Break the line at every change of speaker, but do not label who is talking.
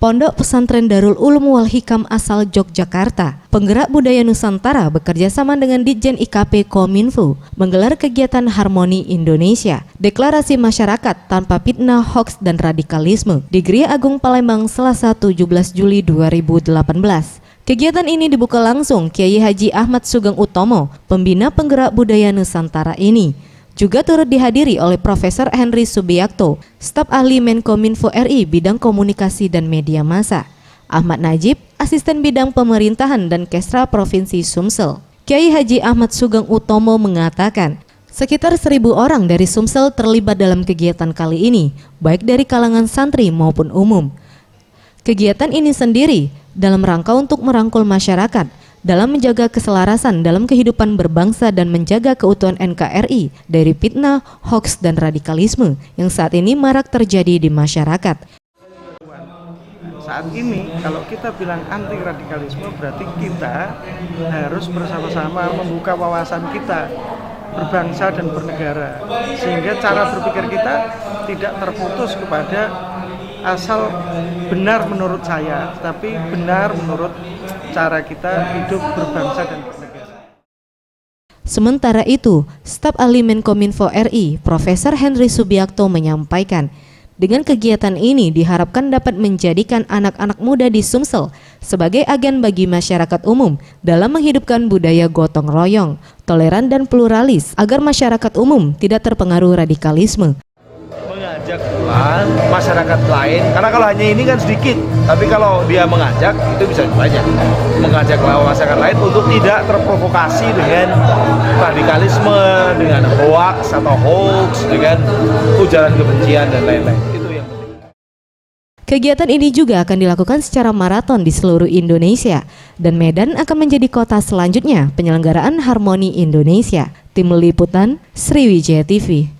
Pondok Pesantren Darul Ulum Wal Hikam asal Yogyakarta, penggerak budaya Nusantara bekerja sama dengan Ditjen IKP Kominfo menggelar kegiatan Harmoni Indonesia, deklarasi masyarakat tanpa fitnah, hoaks dan radikalisme di Geria Agung Palembang Selasa 17 Juli 2018. Kegiatan ini dibuka langsung Kiai Haji Ahmad Sugeng Utomo, pembina penggerak budaya Nusantara ini. Juga turut dihadiri oleh Profesor Henry Subiakto, staf ahli Menkominfo RI bidang komunikasi dan media massa, Ahmad Najib, asisten bidang pemerintahan dan Kesra Provinsi Sumsel. Kiai Haji Ahmad Sugeng Utomo mengatakan, sekitar 1.000 orang dari Sumsel terlibat dalam kegiatan kali ini, baik dari kalangan santri maupun umum. Kegiatan ini sendiri dalam rangka untuk merangkul masyarakat dalam menjaga keselarasan dalam kehidupan berbangsa dan menjaga keutuhan NKRI dari fitnah, hoaks dan radikalisme yang saat ini marak terjadi di masyarakat.
Saat ini kalau kita bilang anti radikalisme berarti kita harus bersama-sama membuka wawasan kita berbangsa dan bernegara, sehingga cara berpikir kita tidak terputus kepada asal benar menurut saya, tapi benar menurut cara kita hidup berbangsa dan bernegara.
Sementara itu, staf ahli Menkominfo RI, Profesor Henry Subiakto menyampaikan, dengan kegiatan ini diharapkan dapat menjadikan anak-anak muda di Sumsel sebagai agen bagi masyarakat umum dalam menghidupkan budaya gotong royong, toleran dan pluralis agar masyarakat umum tidak terpengaruh radikalisme.
Mengajak masyarakat lain, karena kalau hanya ini kan sedikit, tapi kalau dia mengajak itu bisa banyak. Mengajak masyarakat lain untuk tidak terprovokasi dengan radikalisme, dengan hoax atau hoax, dengan ujaran kebencian dan lain-lain. Itu yang penting.
Kegiatan ini juga akan dilakukan secara maraton di seluruh Indonesia dan Medan akan menjadi kota selanjutnya penyelenggaraan Harmoni Indonesia. Tim Liputan Sriwijaya TV.